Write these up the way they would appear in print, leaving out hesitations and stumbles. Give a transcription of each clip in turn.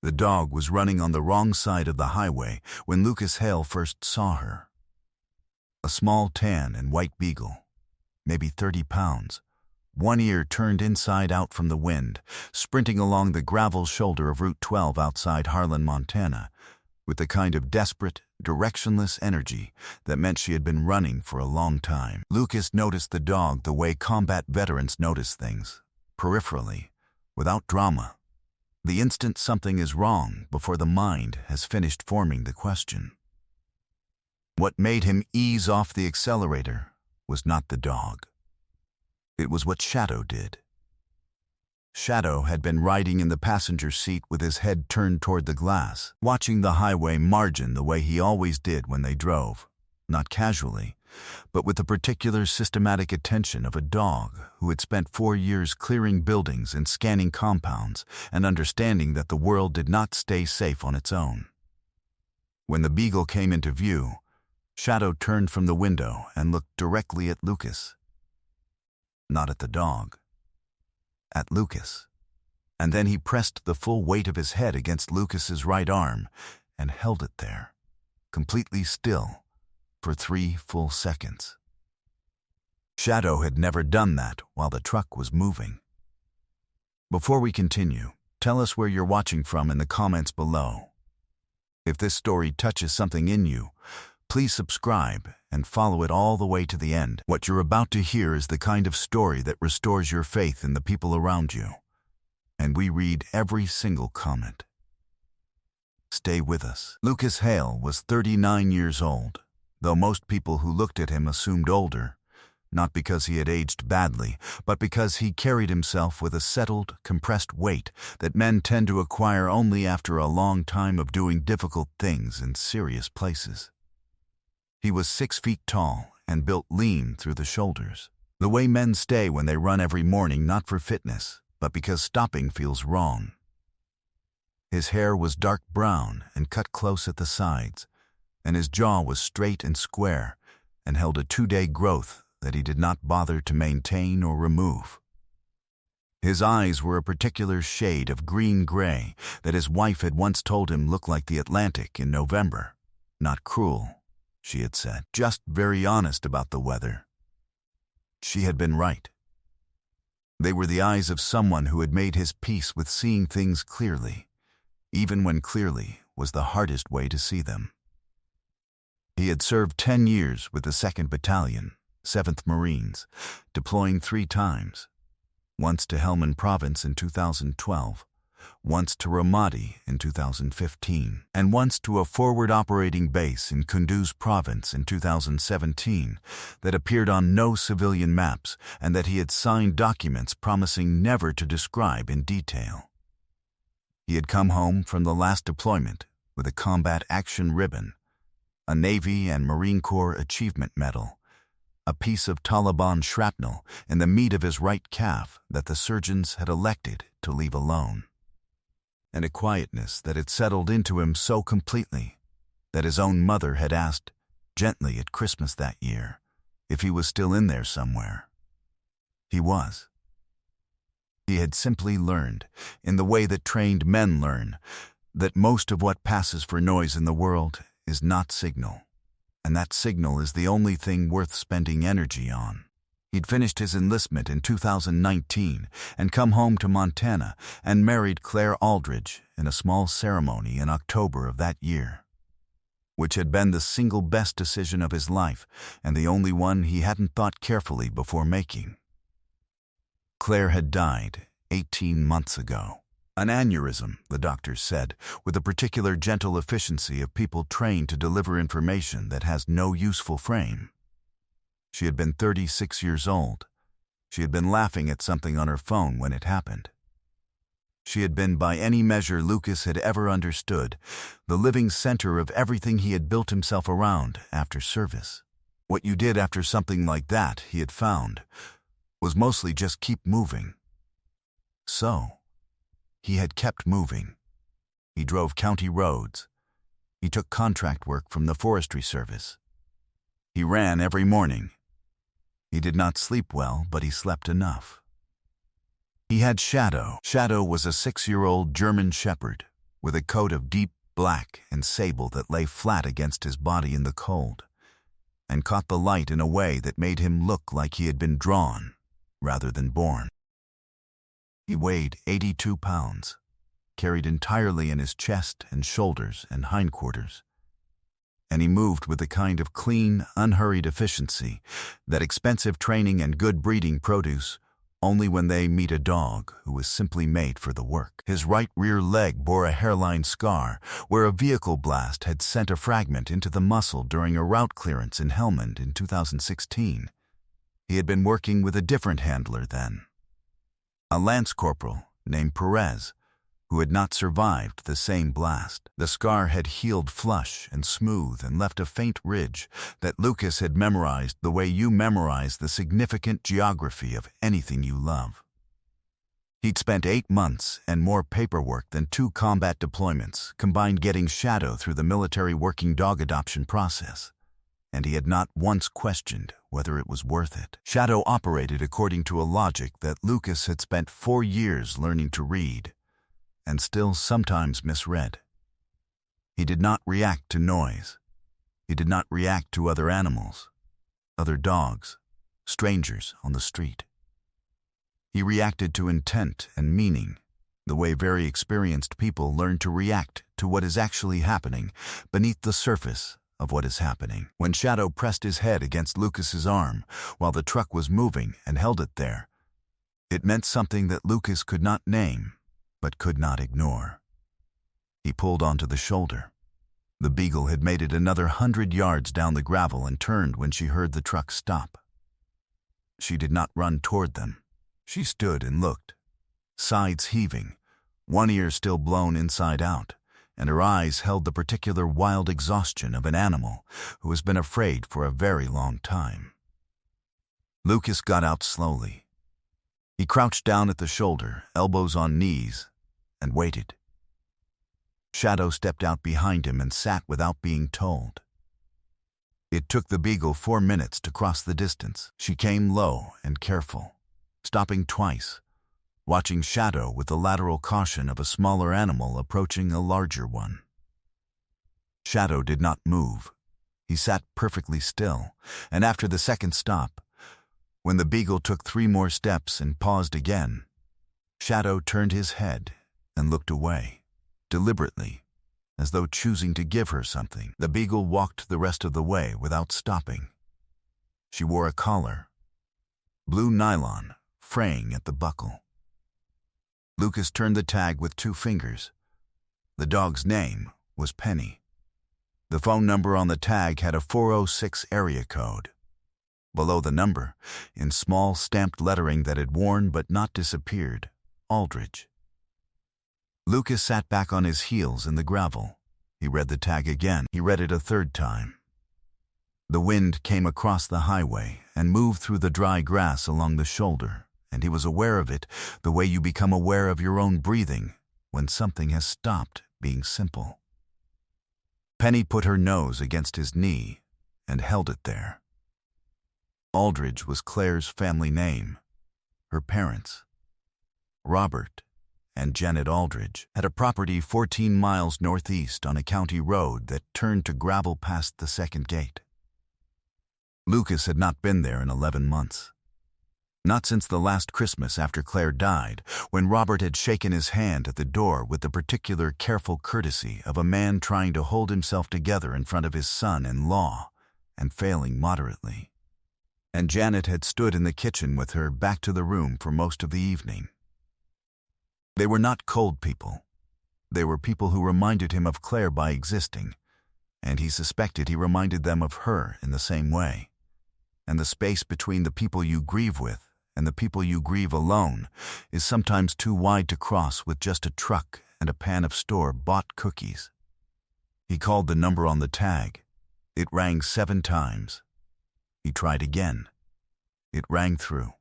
The dog was running on the wrong side of the highway when Lucas Hale first saw her. A small tan and white beagle, maybe 30 pounds, one ear turned inside out from the wind, sprinting along the gravel shoulder of Route 12 outside Harlan, Montana, with the kind of desperate, directionless energy that meant she had been running for a long time. Lucas noticed the dog the way combat veterans notice things, peripherally, without drama. The instant something is wrong before the mind has finished forming the question. What made him ease off the accelerator was not the dog. It was what Shadow did. Shadow had been riding in the passenger seat with his head turned toward the glass, watching the highway margin the way he always did when they drove, not casually, but with the particular systematic attention of a dog who had spent 4 years clearing buildings and scanning compounds and understanding that the world did not stay safe on its own. When the beagle came into view, Shadow turned from the window and looked directly at Lucas. Not at the dog. At Lucas. And then he pressed the full weight of his head against Lucas's right arm and held it there, completely still, for 3 full seconds. Shadow had never done that while the truck was moving. Before we continue, tell us where you're watching from in the comments below. If this story touches something in you, please subscribe and follow it all the way to the end. What you're about to hear is the kind of story that restores your faith in the people around you. And we read every single comment. Stay with us. Lucas Hale was 39 years old, though most people who looked at him assumed older, not because he had aged badly, but because he carried himself with a settled, compressed weight that men tend to acquire only after a long time of doing difficult things in serious places. He was 6 feet tall and built lean through the shoulders, the way men stay when they run every morning, not for fitness, but because stopping feels wrong. His hair was dark brown and cut close at the sides, and his jaw was straight and square and held a 2-day growth that he did not bother to maintain or remove. His eyes were a particular shade of green-gray that his wife had once told him looked like the Atlantic in November. Not cruel, she had said, just very honest about the weather. She had been right. They were the eyes of someone who had made his peace with seeing things clearly, even when clearly was the hardest way to see them. He had served 10 years with the 2nd Battalion, 7th Marines, deploying 3 times, once to Helmand Province in 2012, once to Ramadi in 2015, and once to a forward operating base in Kunduz Province in 2017 that appeared on no civilian maps and that he had signed documents promising never to describe in detail. He had come home from the last deployment with a Combat Action Ribbon, a Navy and Marine Corps Achievement Medal, a piece of Taliban shrapnel in the meat of his right calf that the surgeons had elected to leave alone, and a quietness that had settled into him so completely that his own mother had asked, gently at Christmas that year, if he was still in there somewhere. He was. He had simply learned, in the way that trained men learn, that most of what passes for noise in the world is not signal, and that signal is the only thing worth spending energy on. He'd finished his enlistment in 2019 and come home to Montana and married Claire Aldridge in a small ceremony in October of that year, which had been the single best decision of his life and the only one he hadn't thought carefully before making. Claire had died 18 months ago. An aneurysm, the doctors said, with a particular gentle efficiency of people trained to deliver information that has no useful frame. She had been 36 years old. She had been laughing at something on her phone when it happened. She had been, by any measure Lucas had ever understood, the living center of everything he had built himself around after service. What you did after something like that, he had found, was mostly just keep moving. So, he had kept moving. He drove county roads. He took contract work from the Forestry Service. He ran every morning. He did not sleep well, but he slept enough. He had Shadow. Shadow was a 6-year-old German Shepherd, with a coat of deep black and sable that lay flat against his body in the cold, and caught the light in a way that made him look like he had been drawn rather than born. He weighed 82 pounds, carried entirely in his chest and shoulders and hindquarters, and he moved with a kind of clean, unhurried efficiency that expensive training and good breeding produce only when they meet a dog who was simply made for the work. His right rear leg bore a hairline scar where a vehicle blast had sent a fragment into the muscle during a route clearance in Helmand in 2016. He had been working with a different handler then, a lance corporal named Perez, who had not survived the same blast. The scar had healed flush and smooth and left a faint ridge that Lucas had memorized the way you memorize the significant geography of anything you love. He'd spent 8 months and more paperwork than 2 combat deployments combined getting Shadow through the military working dog adoption process, and he had not once questioned whether it was worth it. Shadow operated according to a logic that Lucas had spent 4 years learning to read, and still sometimes misread. He did not react to noise. He did not react to other animals, other dogs, strangers on the street. He reacted to intent and meaning, the way very experienced people learn to react to what is actually happening beneath the surface of what is happening. When Shadow pressed his head against Lucas's arm while the truck was moving and held it there, it meant something that Lucas could not name but could not ignore. He pulled onto the shoulder. The beagle had made it another 100 yards down the gravel and turned when she heard the truck stop. She did not run toward them. She stood and looked, sides heaving, one ear still blown inside out, and her eyes held the particular wild exhaustion of an animal who has been afraid for a very long time. Lucas got out slowly. He crouched down at the shoulder, elbows on knees, and waited. Shadow stepped out behind him and sat without being told. It took the beagle 4 minutes to cross the distance. She came low and careful, stopping twice, watching Shadow with the lateral caution of a smaller animal approaching a larger one. Shadow did not move. He sat perfectly still, and after the second stop, when the beagle took 3 more steps and paused again, Shadow turned his head and looked away, deliberately, as though choosing to give her something. The beagle walked the rest of the way without stopping. She wore a collar, blue nylon, fraying at the buckle. Lucas turned the tag with 2 fingers. The dog's name was Penny. The phone number on the tag had a 406 area code. Below the number, in small stamped lettering that had worn but not disappeared, Aldridge. Lucas sat back on his heels in the gravel. He read the tag again. He read it a 3rd time. The wind came across the highway and moved through the dry grass along the shoulder, and he was aware of it the way you become aware of your own breathing when something has stopped being simple. Penny put her nose against his knee and held it there. Aldridge was Claire's family name. Her parents, Robert and Janet Aldridge, had a property 14 miles northeast on a county road that turned to gravel past the second gate. Lucas had not been there in 11 months. Not since the last Christmas after Claire died, when Robert had shaken his hand at the door with the particular careful courtesy of a man trying to hold himself together in front of his son-in-law and failing moderately. And Janet had stood in the kitchen with her back to the room for most of the evening. They were not cold people. They were people who reminded him of Claire by existing, and he suspected he reminded them of her in the same way. And the space between the people you grieve with and the people you grieve alone is sometimes too wide to cross with just a truck and a pan of store-bought cookies. He called the number on the tag. It rang 7 times. He tried again. It rang through.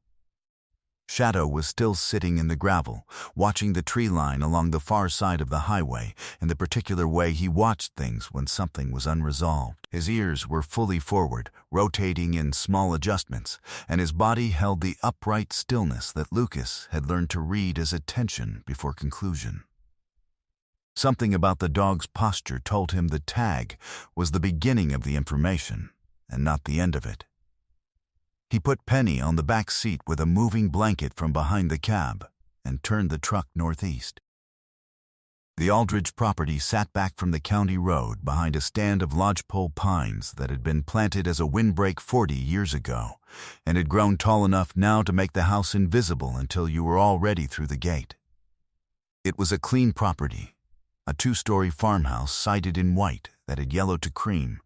Shadow was still sitting in the gravel, watching the tree line along the far side of the highway in the particular way he watched things when something was unresolved. His ears were fully forward, rotating in small adjustments, and his body held the upright stillness that Lucas had learned to read as attention before conclusion. Something about the dog's posture told him the tag was the beginning of the information and not the end of it. He put Penny on the back seat with a moving blanket from behind the cab and turned the truck northeast. The Aldridge property sat back from the county road behind a stand of lodgepole pines that had been planted as a windbreak 40 years ago and had grown tall enough now to make the house invisible until you were already through the gate. It was a clean property, a 2-story farmhouse sided in white that had yellowed to cream,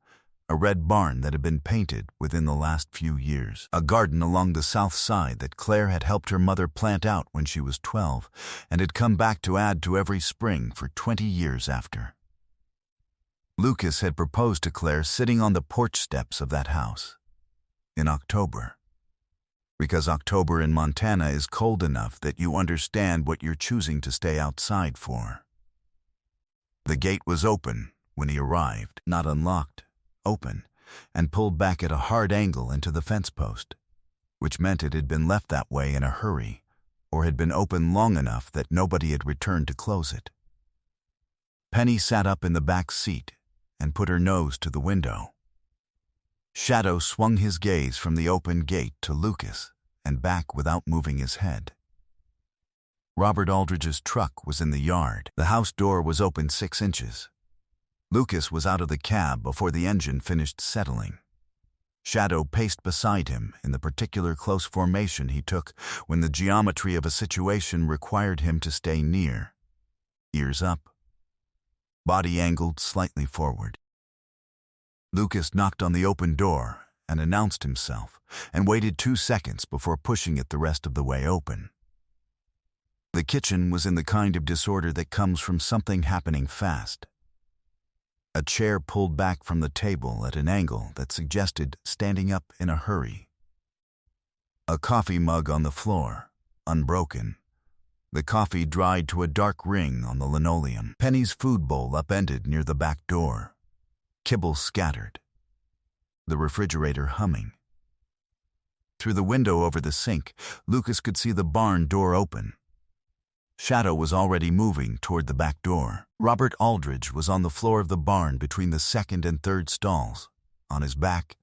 a red barn that had been painted within the last few years, a garden along the south side that Claire had helped her mother plant out when she was 12 and had come back to add to every spring for 20 years after. Lucas had proposed to Claire sitting on the porch steps of that house in October, because October in Montana is cold enough that you understand what you're choosing to stay outside for. The gate was open when he arrived, not unlocked, open, and pulled back at a hard angle into the fence post, which meant it had been left that way in a hurry or had been open long enough that nobody had returned to close it. Penny sat up in the back seat and put her nose to the window. Shadow swung his gaze from the open gate to Lucas and back without moving his head. Robert Aldridge's truck was in the yard. The house door was open 6 inches. Lucas was out of the cab before the engine finished settling. Shadow paced beside him in the particular close formation he took when the geometry of a situation required him to stay near, ears up, body angled slightly forward. Lucas knocked on the open door and announced himself and waited 2 seconds before pushing it the rest of the way open. The kitchen was in the kind of disorder that comes from something happening fast. A chair pulled back from the table at an angle that suggested standing up in a hurry. A coffee mug on the floor, unbroken. The coffee dried to a dark ring on the linoleum. Penny's food bowl upended near the back door. Kibble scattered. The refrigerator humming. Through the window over the sink, Lucas could see the barn door open. Shadow was already moving toward the back door. Robert Aldridge was on the floor of the barn between the second and third stalls, on his back,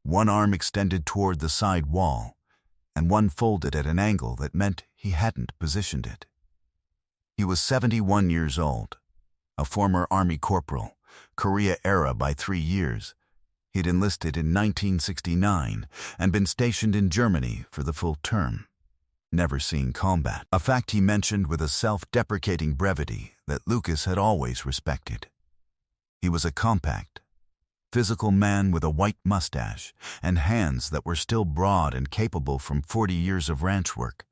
one arm extended toward the side wall, and one folded at an angle that meant he hadn't positioned it. He was 71 years old, a former Army corporal, Korea era by 3 years. He'd enlisted in 1969 and been stationed in Germany for the full term, never seeing combat, a fact he mentioned with a self-deprecating brevity that Lucas had always respected. He was a compact, physical man with a white mustache and hands that were still broad and capable from 40 years of ranch work,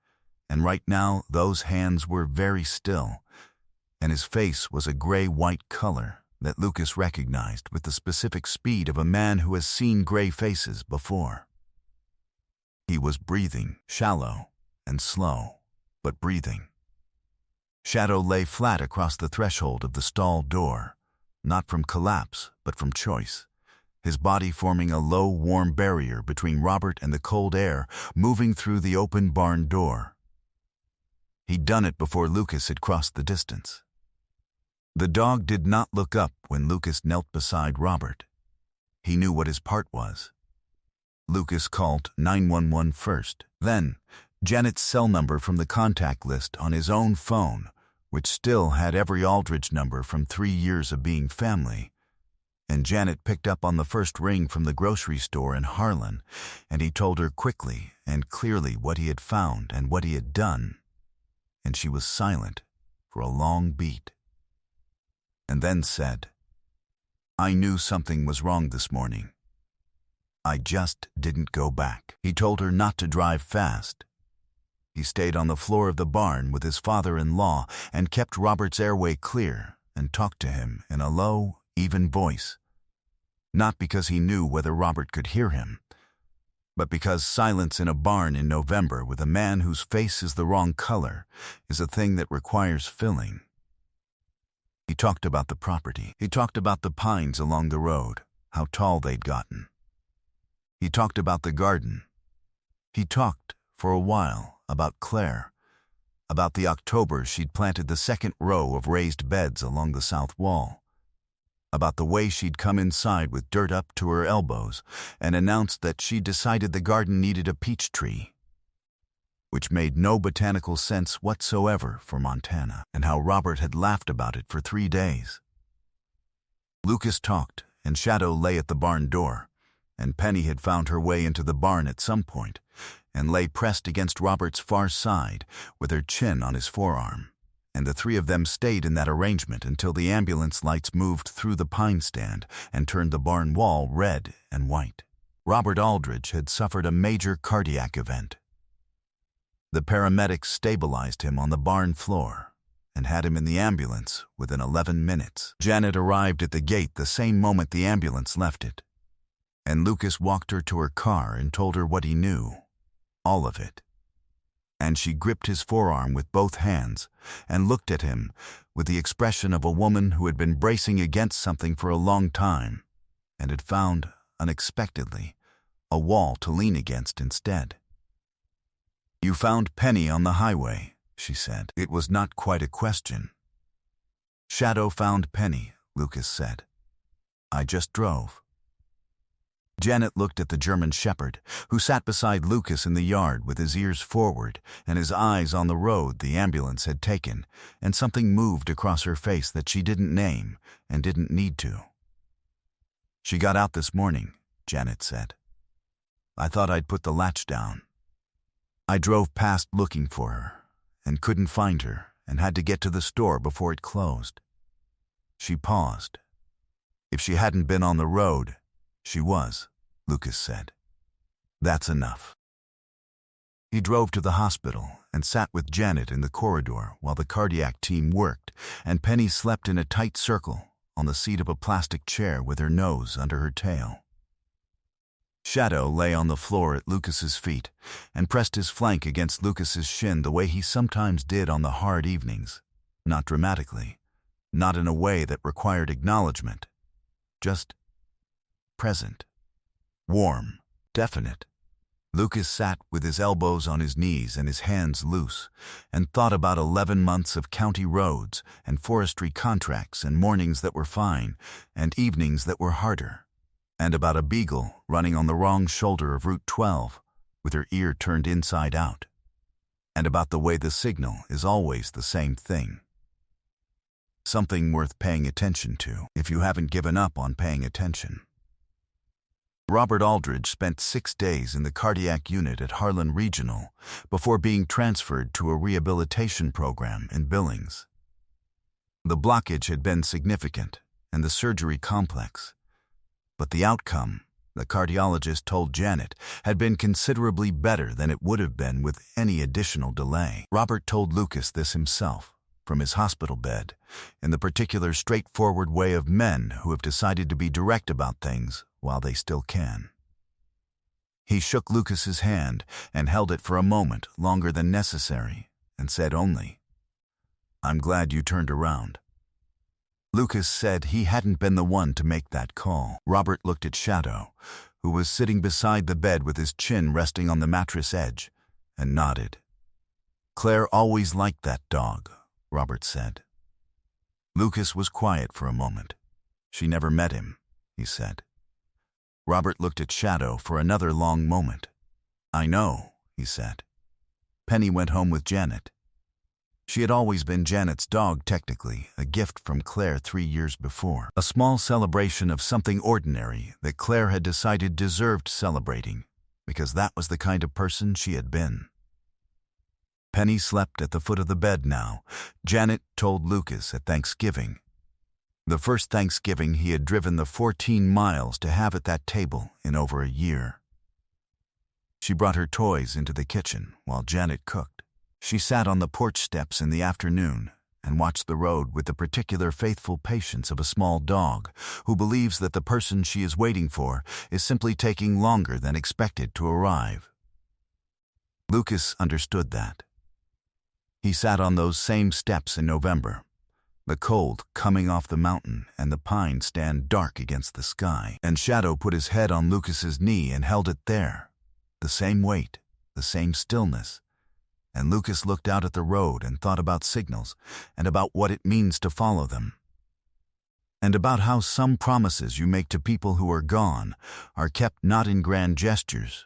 and right now those hands were very still, and his face was a gray-white color that Lucas recognized with the specific speed of a man who has seen gray faces before. He was breathing, shallow and slow, but breathing. Shadow lay flat across the threshold of the stall door, not from collapse, but from choice, his body forming a low, warm barrier between Robert and the cold air moving through the open barn door. He'd done it before Lucas had crossed the distance. The dog did not look up when Lucas knelt beside Robert. He knew what his part was. Lucas called 911 first. Then, Janet's cell number from the contact list on his own phone, which still had every Aldridge number from 3 years of being family. And Janet picked up on the first ring from the grocery store in Harlan, and he told her quickly and clearly what he had found and what he had done. And she was silent for a long beat. And then said, "I knew something was wrong this morning. I just didn't go back." He told her not to drive fast. He stayed on the floor of the barn with his father-in-law and kept Robert's airway clear and talked to him in a low, even voice. Not because he knew whether Robert could hear him, but because silence in a barn in November with a man whose face is the wrong color is a thing that requires filling. He talked about the property. He talked about the pines along the road, how tall they'd gotten. He talked about the garden. He talked, for a while, about Claire, about the October she'd planted the second row of raised beds along the south wall, about the way she'd come inside with dirt up to her elbows and announced that she'd decided the garden needed a peach tree, which made no botanical sense whatsoever for Montana, and how Robert had laughed about it for 3 days. Lucas talked, and Shadow lay at the barn door, and Penny had found her way into the barn at some point, and lay pressed against Robert's far side with her chin on his forearm, and the three of them stayed in that arrangement until the ambulance lights moved through the pine stand and turned the barn wall red and white. Robert Aldridge had suffered a major cardiac event. The paramedics stabilized him on the barn floor and had him in the ambulance within 11 minutes. Janet arrived at the gate the same moment the ambulance left it, and Lucas walked her to her car and told her what he knew, all of it. And she gripped his forearm with both hands and looked at him with the expression of a woman who had been bracing against something for a long time and had found, unexpectedly, a wall to lean against instead. "You found Penny on the highway," she said. It was not quite a question. "Shadow found Penny," Lucas said. "I just drove." Janet looked at the German shepherd, who sat beside Lucas in the yard with his ears forward and his eyes on the road the ambulance had taken, and something moved across her face that she didn't name and didn't need to. "She got out this morning," Janet said. "I thought I'd put the latch down. I drove past looking for her and couldn't find her and had to get to the store before it closed." She paused. "If she hadn't been on the road, she was," Lucas said. "That's enough." He drove to the hospital and sat with Janet in the corridor while the cardiac team worked, and Penny slept in a tight circle on the seat of a plastic chair with her nose under her tail. Shadow lay on the floor at Lucas's feet and pressed his flank against Lucas's shin the way he sometimes did on the hard evenings, not dramatically, not in a way that required acknowledgement, just present, warm, definite. Lucas sat with his elbows on his knees and his hands loose and thought about 11 months of county roads and forestry contracts and mornings that were fine and evenings that were harder, and about a beagle running on the wrong shoulder of Route 12 with her ear turned inside out, and about the way the signal is always the same thing. Something worth paying attention to if you haven't given up on paying attention. Robert Aldridge spent 6 days in the cardiac unit at Harlan Regional before being transferred to a rehabilitation program in Billings. The blockage had been significant and the surgery complex, but the outcome, the cardiologist told Janet, had been considerably better than it would have been with any additional delay. Robert told Lucas this himself, from his hospital bed, in the particular straightforward way of men who have decided to be direct about things while they still can. He shook Lucas's hand and held it for a moment longer than necessary and said only, "I'm glad you turned around." Lucas said he hadn't been the one to make that call. Robert looked at Shadow, who was sitting beside the bed with his chin resting on the mattress edge, and nodded. "Claire always liked that dog," Robert said. Lucas was quiet for a moment. "She never met him," he said. Robert looked at Shadow for another long moment. "I know," he said. "Penny went home with Janet. She had always been Janet's dog technically, a gift from Claire 3 years before. A small celebration of something ordinary that Claire had decided deserved celebrating, because that was the kind of person she had been. Penny slept at the foot of the bed now, Janet told Lucas at Thanksgiving. The first Thanksgiving he had driven the 14 miles to have at that table in over a year. She brought her toys into the kitchen while Janet cooked. She sat on the porch steps in the afternoon and watched the road with the particular faithful patience of a small dog who believes that the person she is waiting for is simply taking longer than expected to arrive. Lucas understood that. He sat on those same steps in November, the cold coming off the mountain and the pine stand dark against the sky, and Shadow put his head on Lucas's knee and held it there, the same weight, the same stillness, and Lucas looked out at the road and thought about signals and about what it means to follow them. And about how some promises you make to people who are gone are kept not in grand gestures,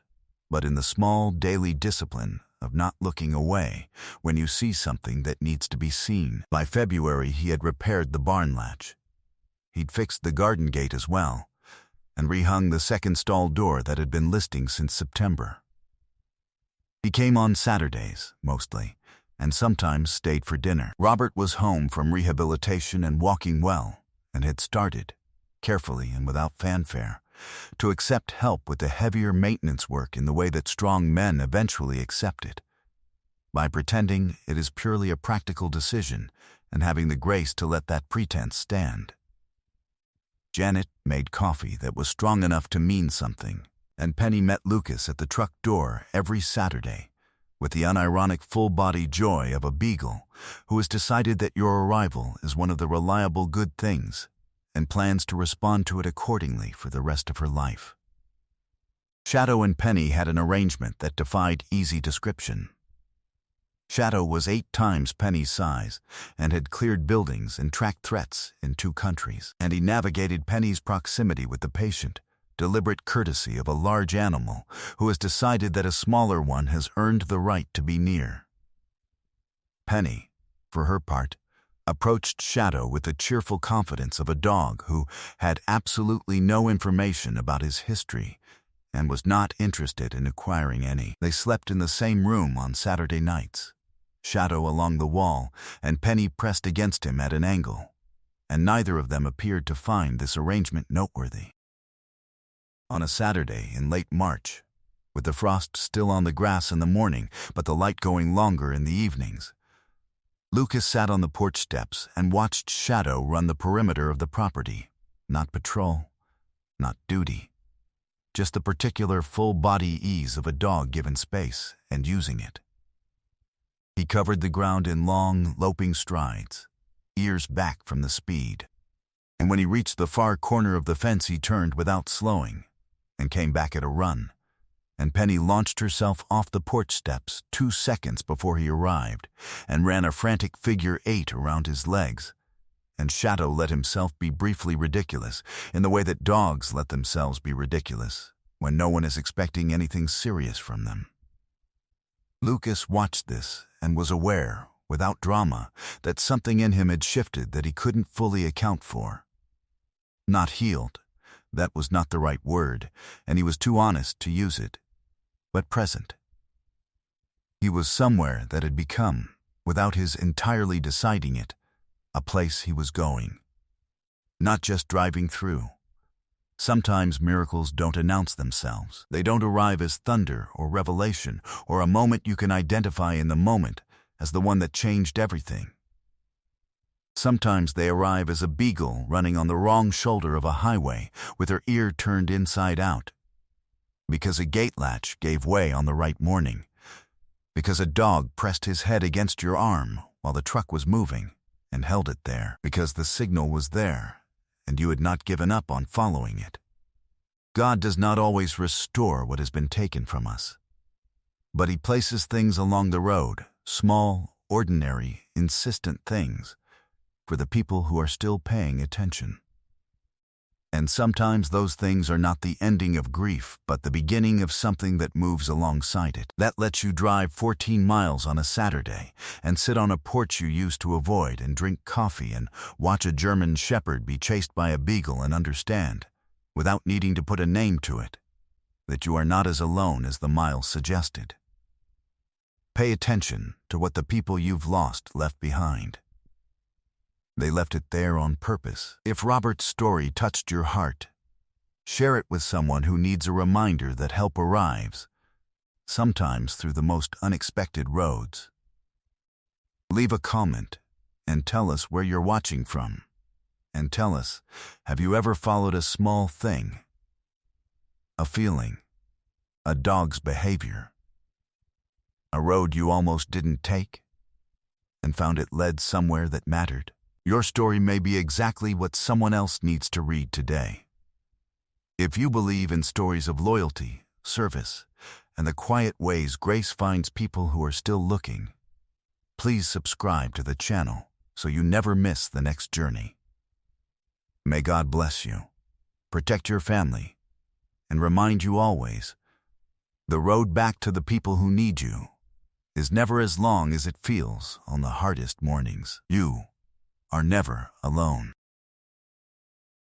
but in the small daily discipline of not looking away when you see something that needs to be seen. By February, he had repaired the barn latch. He'd fixed the garden gate as well, and rehung the second stall door that had been listing since September. He came on Saturdays, mostly, and sometimes stayed for dinner. Robert was home from rehabilitation and walking well, and had started, carefully and without fanfare, to accept help with the heavier maintenance work in the way that strong men eventually accept it, by pretending it is purely a practical decision and having the grace to let that pretense stand. Janet made coffee that was strong enough to mean something, and Penny met Lucas at the truck door every Saturday with the unironic full-body joy of a beagle who has decided that your arrival is one of the reliable good things and plans to respond to it accordingly for the rest of her life. Shadow and Penny had an arrangement that defied easy description. Shadow was 8 times Penny's size and had cleared buildings and tracked threats in 2 countries, and he navigated Penny's proximity with the patient, deliberate courtesy of a large animal who has decided that a smaller one has earned the right to be near. Penny, for her part, approached Shadow with the cheerful confidence of a dog who had absolutely no information about his history and was not interested in acquiring any. They slept in the same room on Saturday nights, Shadow along the wall and Penny pressed against him at an angle, and neither of them appeared to find this arrangement noteworthy. On a Saturday in late March, with the frost still on the grass in the morning but the light going longer in the evenings, Lucas sat on the porch steps and watched Shadow run the perimeter of the property. Not patrol, not duty, just the particular full-body ease of a dog given space and using it. He covered the ground in long, loping strides, ears back from the speed, and when he reached the far corner of the fence he turned without slowing and came back at a run, and Penny launched herself off the porch steps 2 seconds before he arrived and ran a frantic figure 8 around his legs, and Shadow let himself be briefly ridiculous in the way that dogs let themselves be ridiculous when no one is expecting anything serious from them. Lucas watched this and was aware, without drama, that something in him had shifted that he couldn't fully account for. Not healed, that was not the right word, and he was too honest to use it, but present. He was somewhere that had become, without his entirely deciding it, a place he was going, not just driving through. Sometimes miracles don't announce themselves. They don't arrive as thunder or revelation or a moment you can identify in the moment as the one that changed everything. Sometimes they arrive as a beagle running on the wrong shoulder of a highway with her ear turned inside out, because a gate latch gave way on the right morning, because a dog pressed his head against your arm while the truck was moving and held it there, because the signal was there and you had not given up on following it. God does not always restore what has been taken from us, but He places things along the road, small, ordinary, insistent things, for the people who are still paying attention. And sometimes those things are not the ending of grief, but the beginning of something that moves alongside it. That lets you drive 14 miles on a Saturday and sit on a porch you used to avoid and drink coffee and watch a German shepherd be chased by a beagle and understand, without needing to put a name to it, that you are not as alone as the miles suggested. Pay attention to what the people you've lost left behind. They left it there on purpose. If Robert's story touched your heart, share it with someone who needs a reminder that help arrives, sometimes through the most unexpected roads. Leave a comment and tell us where you're watching from. And tell us, have you ever followed a small thing? A feeling, a dog's behavior, a road you almost didn't take, and found it led somewhere that mattered? Your story may be exactly what someone else needs to read today. If you believe in stories of loyalty, service, and the quiet ways Grace finds people who are still looking. Please subscribe to the channel so you never miss the next journey. May God bless you, protect your family, and remind you always, the road back to the people who need you is never as long as it feels on the hardest mornings. You are never alone.